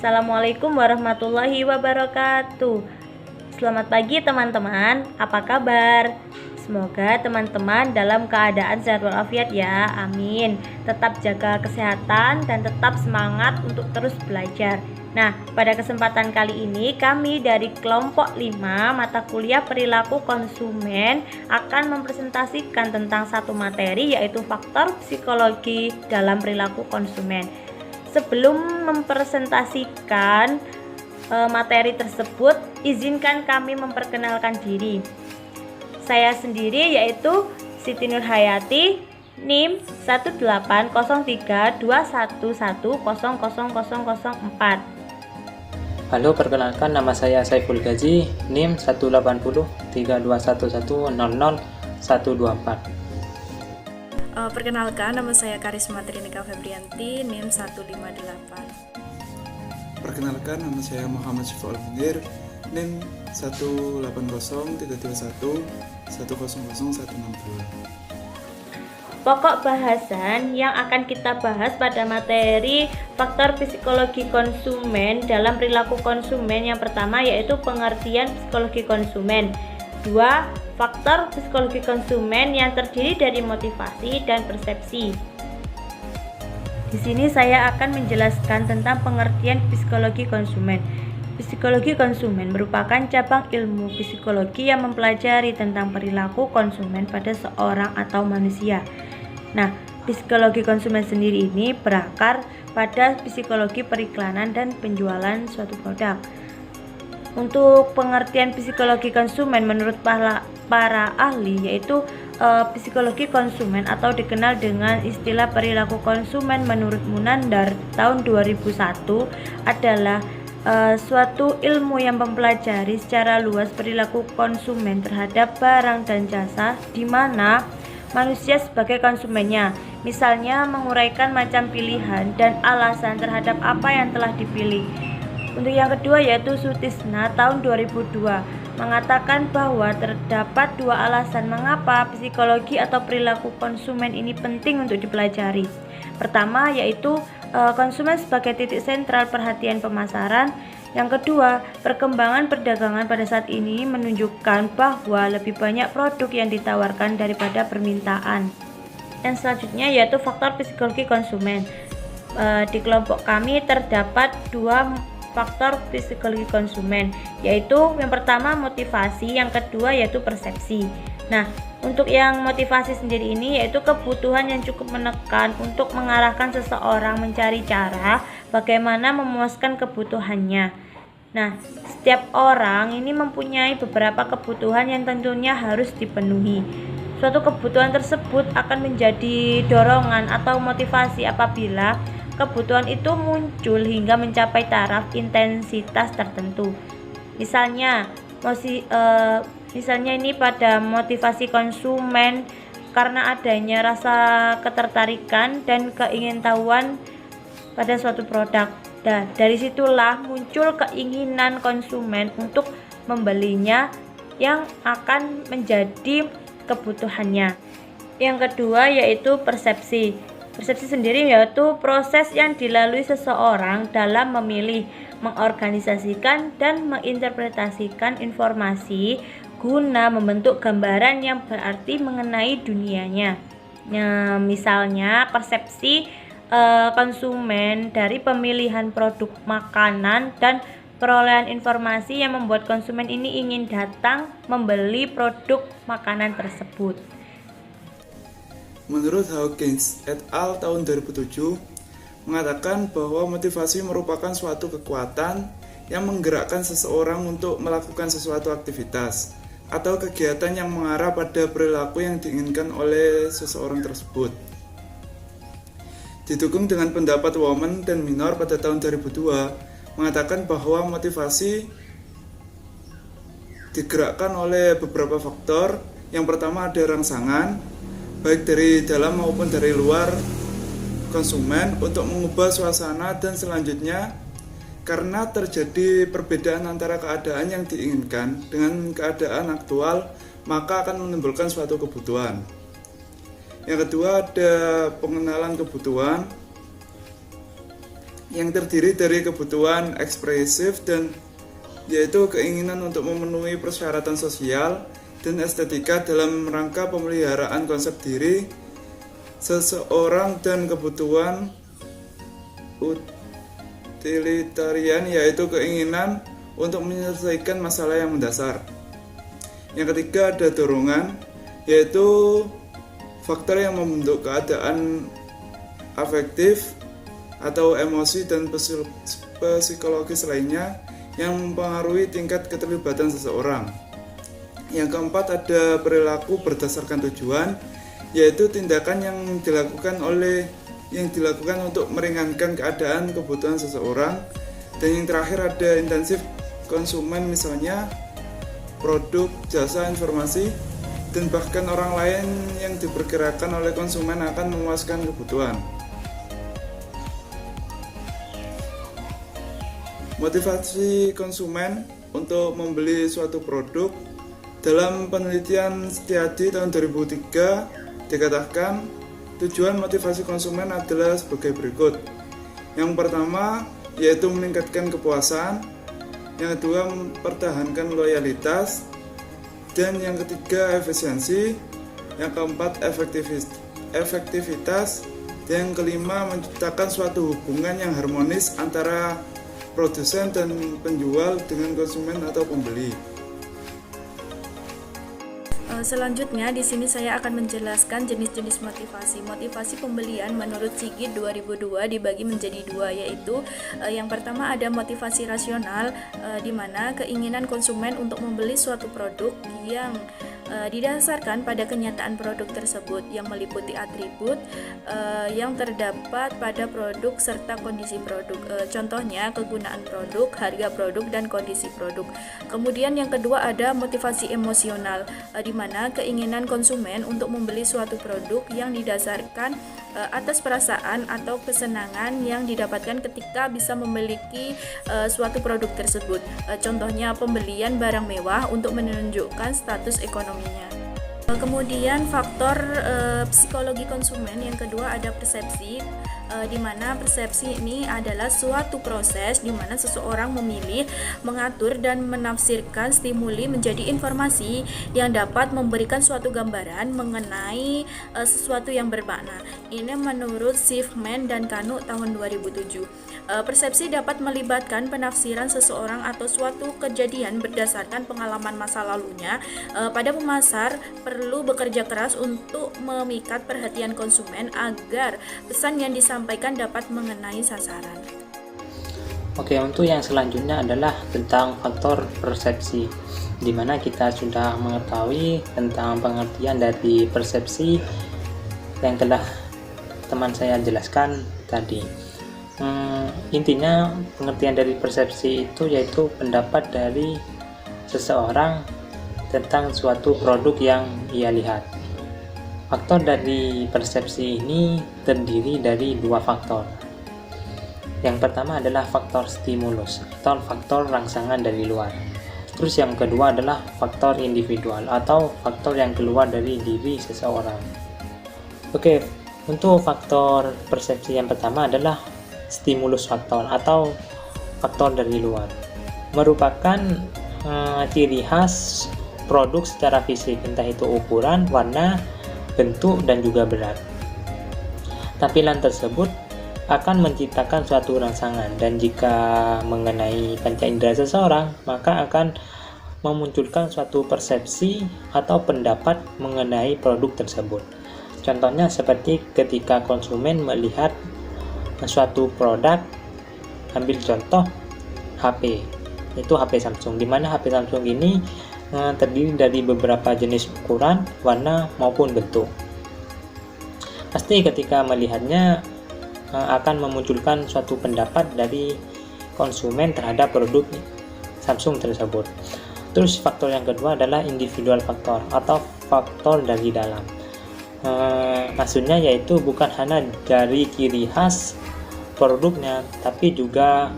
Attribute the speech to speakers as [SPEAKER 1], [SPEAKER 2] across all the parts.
[SPEAKER 1] Assalamualaikum warahmatullahi wabarakatuh. Selamat pagi teman-teman, apa kabar? Semoga teman-teman dalam keadaan sehat walafiat ya, amin. Tetap jaga kesehatan dan tetap semangat untuk terus belajar. Nah, pada kesempatan kali ini kami dari kelompok 5 mata kuliah perilaku konsumen akan mempresentasikan tentang satu materi, yaitu faktor psikologi dalam perilaku konsumen. Sebelum mempresentasikan materi tersebut, izinkan kami memperkenalkan diri. Saya sendiri yaitu Siti Nurhayati, NIM 1803211000004.
[SPEAKER 2] Halo, perkenalkan nama saya Saiful Gazi, NIM 1803211000124.
[SPEAKER 3] Perkenalkan, nama saya Karisma Trinika Febrianti, NIM 158.
[SPEAKER 4] Perkenalkan, nama saya Muhammad Syifa Al-Munir, NIM 1803211000162.
[SPEAKER 1] Pokok bahasan yang akan kita bahas pada materi faktor psikologi konsumen dalam perilaku konsumen yang pertama yaitu pengertian psikologi konsumen. 2. Faktor psikologi konsumen yang terdiri dari motivasi dan persepsi. Di sini saya akan menjelaskan tentang pengertian psikologi konsumen. Psikologi konsumen merupakan cabang ilmu psikologi yang mempelajari tentang perilaku konsumen pada seorang atau manusia. Nah, psikologi konsumen sendiri ini berakar pada psikologi periklanan dan penjualan suatu produk. Untuk pengertian psikologi konsumen menurut para ahli yaitu psikologi konsumen atau dikenal dengan istilah perilaku konsumen menurut Munandar tahun 2001 adalah suatu ilmu yang mempelajari secara luas perilaku konsumen terhadap barang dan jasa di mana manusia sebagai konsumennya, misalnya menguraikan macam pilihan dan alasan terhadap apa yang telah dipilih. Untuk yang kedua yaitu Sutisna tahun 2002 mengatakan bahwa terdapat dua alasan mengapa psikologi atau perilaku konsumen ini penting untuk dipelajari. Pertama yaitu konsumen sebagai titik sentral perhatian pemasaran. Yang kedua, perkembangan perdagangan pada saat ini menunjukkan bahwa lebih banyak produk yang ditawarkan daripada permintaan. Dan selanjutnya yaitu faktor psikologi konsumen. Di kelompok kami terdapat dua faktor psikologi konsumen, yaitu yang pertama motivasi, yang kedua yaitu persepsi. Nah, untuk yang motivasi sendiri ini yaitu kebutuhan yang cukup menekan untuk mengarahkan seseorang mencari cara bagaimana memuaskan kebutuhannya. Nah, setiap orang ini mempunyai beberapa kebutuhan yang tentunya harus dipenuhi. Suatu kebutuhan tersebut akan menjadi dorongan atau motivasi apabila kebutuhan itu muncul hingga mencapai taraf intensitas tertentu. Misalnya ini pada motivasi konsumen karena adanya rasa ketertarikan dan keingintahuan pada suatu produk. Nah, dari situlah muncul keinginan konsumen untuk membelinya yang akan menjadi kebutuhannya. Yang kedua yaitu persepsi. Persepsi sendiri yaitu proses yang dilalui seseorang dalam memilih, mengorganisasikan, dan menginterpretasikan informasi guna membentuk gambaran yang berarti mengenai dunianya. Nah, misalnya persepsi konsumen dari pemilihan produk makanan dan perolehan informasi yang membuat konsumen ini ingin datang membeli produk makanan tersebut.
[SPEAKER 4] Menurut Hawkins et al. Tahun 2007 mengatakan bahwa motivasi merupakan suatu kekuatan yang menggerakkan seseorang untuk melakukan sesuatu aktivitas atau kegiatan yang mengarah pada perilaku yang diinginkan oleh seseorang tersebut. Didukung dengan pendapat Woman dan Minor pada tahun 2002 mengatakan bahwa motivasi digerakkan oleh beberapa faktor. Yang pertama ada rangsangan baik dari dalam maupun dari luar konsumen untuk mengubah suasana, dan selanjutnya karena terjadi perbedaan antara keadaan yang diinginkan dengan keadaan aktual, maka akan menimbulkan suatu kebutuhan. Yang kedua ada pengenalan kebutuhan. yang terdiri dari kebutuhan ekspresif dan yaitu keinginan untuk memenuhi persyaratan sosial dan estetika dalam rangka pemeliharaan konsep diri seseorang dan kebutuhan utilitarian yaitu keinginan untuk menyelesaikan masalah yang mendasar. Yang ketiga ada dorongan, yaitu faktor yang membentuk keadaan afektif atau emosi dan psikologis lainnya yang mempengaruhi tingkat keterlibatan seseorang. Yang keempat ada perilaku berdasarkan tujuan, yaitu tindakan yang dilakukan untuk meringankan keadaan kebutuhan seseorang. Dan yang terakhir ada intensif konsumen, misalnya produk, jasa, informasi, dan bahkan orang lain yang diperkirakan oleh konsumen akan memuaskan kebutuhan. Motivasi konsumen untuk membeli suatu produk. Dalam penelitian Setiadi tahun 2003 dikatakan tujuan motivasi konsumen adalah sebagai berikut. Yang pertama yaitu meningkatkan kepuasan, yang kedua mempertahankan loyalitas, dan yang ketiga efisiensi, yang keempat efektivitas, dan yang kelima menciptakan suatu hubungan yang harmonis antara produsen dan penjual dengan konsumen atau pembeli.
[SPEAKER 3] Selanjutnya di sini saya akan menjelaskan jenis-jenis motivasi. Motivasi pembelian menurut Sigit 2002 dibagi menjadi dua, yaitu yang pertama ada motivasi rasional, di mana keinginan konsumen untuk membeli suatu produk yang didasarkan pada kenyataan produk tersebut yang meliputi atribut yang terdapat pada produk serta kondisi produk. Contohnya kegunaan produk, harga produk, dan kondisi produk. Kemudian yang kedua ada motivasi emosional, di mana keinginan konsumen untuk membeli suatu produk yang didasarkan atas perasaan atau kesenangan yang didapatkan ketika bisa memiliki suatu produk tersebut. Contohnya pembelian barang mewah untuk menunjukkan status ekonominya. Kemudian faktor psikologi konsumen yang kedua ada persepsi, di mana persepsi ini adalah suatu proses di mana seseorang memilih, mengatur, dan menafsirkan stimuli menjadi informasi yang dapat memberikan suatu gambaran mengenai sesuatu yang bermakna. Ini menurut Schiffman dan Kanu tahun 2007. Persepsi dapat melibatkan penafsiran seseorang atau suatu kejadian berdasarkan pengalaman masa lalunya. Pada pemasar perlu bekerja keras untuk memikat perhatian konsumen agar pesan yang disampaikan dapat mengenai sasaran.
[SPEAKER 2] Oke, untuk yang selanjutnya adalah tentang faktor persepsi, di mana kita sudah mengetahui tentang pengertian dari persepsi yang telah teman saya jelaskan tadi. Intinya pengertian dari persepsi itu yaitu pendapat dari seseorang tentang suatu produk yang ia lihat. Faktor dari persepsi ini terdiri dari dua faktor. Yang pertama adalah faktor stimulus atau faktor rangsangan dari luar. Terus yang kedua adalah faktor individual atau faktor yang keluar dari diri seseorang. Oke, untuk faktor persepsi yang pertama adalah stimulus faktor atau faktor dari luar. Merupakan ciri khas produk secara fisik, entah itu ukuran, warna, bentuk, dan juga berat. Tampilan tersebut akan menciptakan suatu rangsangan, dan jika mengenai panca indera seseorang, maka akan memunculkan suatu persepsi atau pendapat mengenai produk tersebut. Contohnya seperti ketika konsumen melihat suatu produk, ambil contoh HP, itu HP Samsung, di mana HP Samsung ini terdiri dari beberapa jenis ukuran, warna, maupun bentuk. Pasti ketika melihatnya akan memunculkan suatu pendapat dari konsumen terhadap produk Samsung tersebut. Terus faktor yang kedua adalah individual faktor atau faktor dari dalam. Maksudnya yaitu bukan hanya dari ciri khas produknya, tapi juga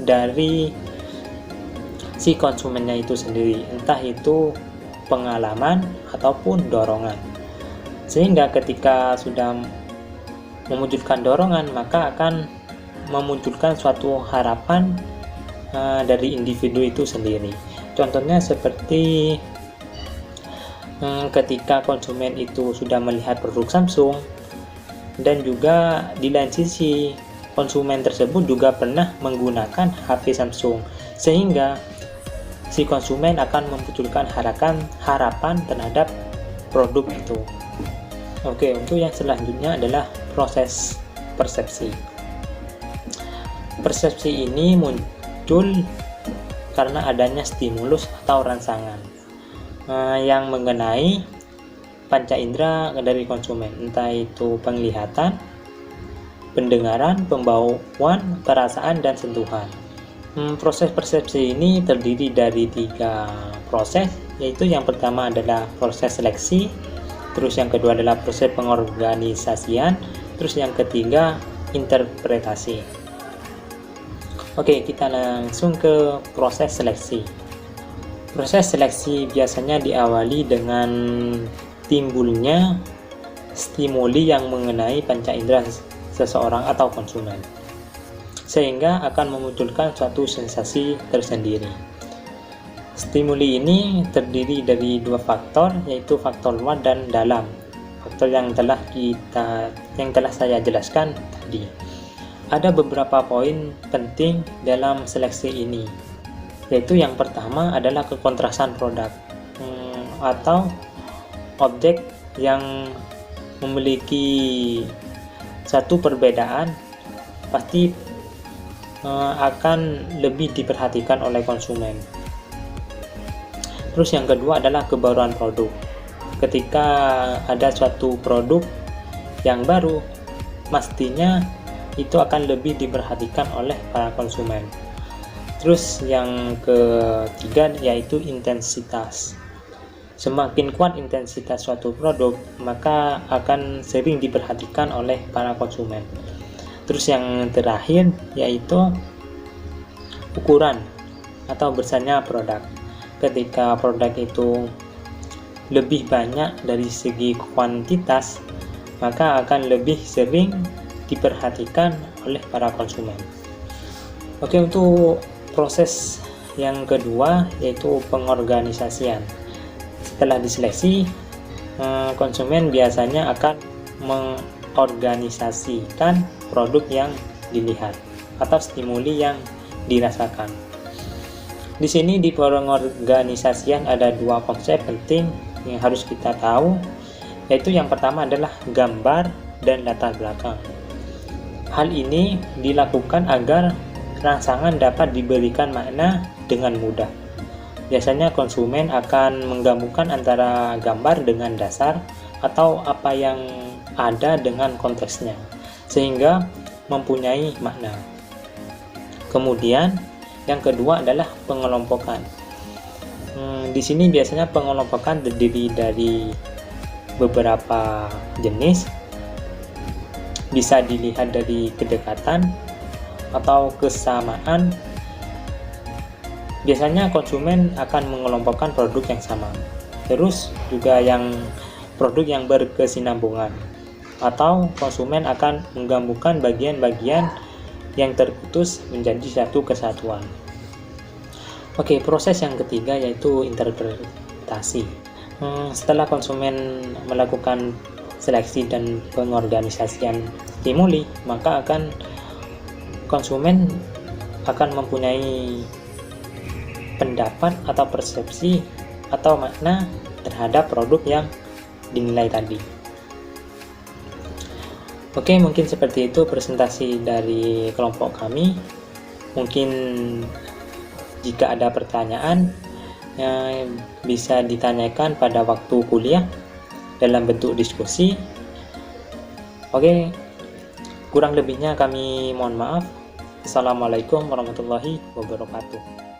[SPEAKER 2] dari si konsumennya itu sendiri, entah itu pengalaman ataupun dorongan. Sehingga ketika sudah memunculkan dorongan, maka akan memunculkan suatu harapan dari individu itu sendiri. Contohnya seperti ketika konsumen itu sudah melihat produk Samsung, dan juga di lain sisi konsumen tersebut juga pernah menggunakan HP Samsung, sehingga si konsumen akan memunculkan harapan terhadap produk itu. Oke, untuk yang selanjutnya adalah proses persepsi. Persepsi ini muncul karena adanya stimulus atau rangsangan yang mengenai panca indera dari konsumen, entah itu penglihatan, pendengaran, pembauan, perasaan, dan sentuhan. Proses persepsi ini terdiri dari 3 proses, yaitu yang pertama adalah proses seleksi, terus yang kedua adalah proses pengorganisasian, terus yang ketiga interpretasi. Oke, kita langsung ke proses seleksi. Proses seleksi biasanya diawali dengan timbulnya stimuli yang mengenai panca indera seseorang atau konsumen, sehingga akan memunculkan suatu sensasi tersendiri. Stimuli ini terdiri dari 2 faktor, yaitu faktor luar dan dalam. Faktor yang telah saya jelaskan tadi. Ada beberapa poin penting dalam seleksi ini, yaitu yang pertama adalah kekontrasan produk atau objek yang memiliki satu perbedaan pasti akan lebih diperhatikan oleh konsumen. Terus yang kedua adalah kebaruan produk. Ketika ada suatu produk yang baru, pastinya itu akan lebih diperhatikan oleh para konsumen. Terus yang ketiga yaitu intensitas. Semakin kuat intensitas suatu produk, maka akan sering diperhatikan oleh para konsumen. Terus yang terakhir yaitu ukuran atau besarnya produk. Ketika produk itu lebih banyak dari segi kuantitas, maka akan lebih sering diperhatikan oleh para konsumen. Oke, untuk proses yang kedua yaitu pengorganisasian. Setelah diseleksi, konsumen biasanya akan mengorganisasikan produk yang dilihat atau stimuli yang dirasakan. Di sini di pengorganisasian ada 2 konsep penting yang harus kita tahu, yaitu yang pertama adalah gambar dan latar belakang. Hal ini dilakukan agar rangsangan dapat diberikan makna dengan mudah. Biasanya konsumen akan menggabungkan antara gambar dengan dasar atau apa yang ada dengan konteksnya, sehingga mempunyai makna. Kemudian yang kedua adalah pengelompokan. Di sini biasanya pengelompokan terdiri dari beberapa jenis. Bisa dilihat dari kedekatan atau kesamaan. Biasanya konsumen akan mengelompokkan produk yang sama. Terus juga yang produk yang berkesinambungan, atau konsumen akan menggabungkan bagian-bagian yang terputus menjadi satu kesatuan. Oke, proses yang ketiga yaitu interpretasi. Setelah konsumen melakukan seleksi dan pengorganisasian stimuli, maka konsumen akan mempunyai pendapat atau persepsi atau makna terhadap produk yang dinilai tadi. Oke, mungkin seperti itu presentasi dari kelompok kami. Mungkin jika ada pertanyaan bisa ditanyakan pada waktu kuliah dalam bentuk diskusi. Oke, kurang lebihnya kami mohon maaf. Assalamualaikum warahmatullahi wabarakatuh.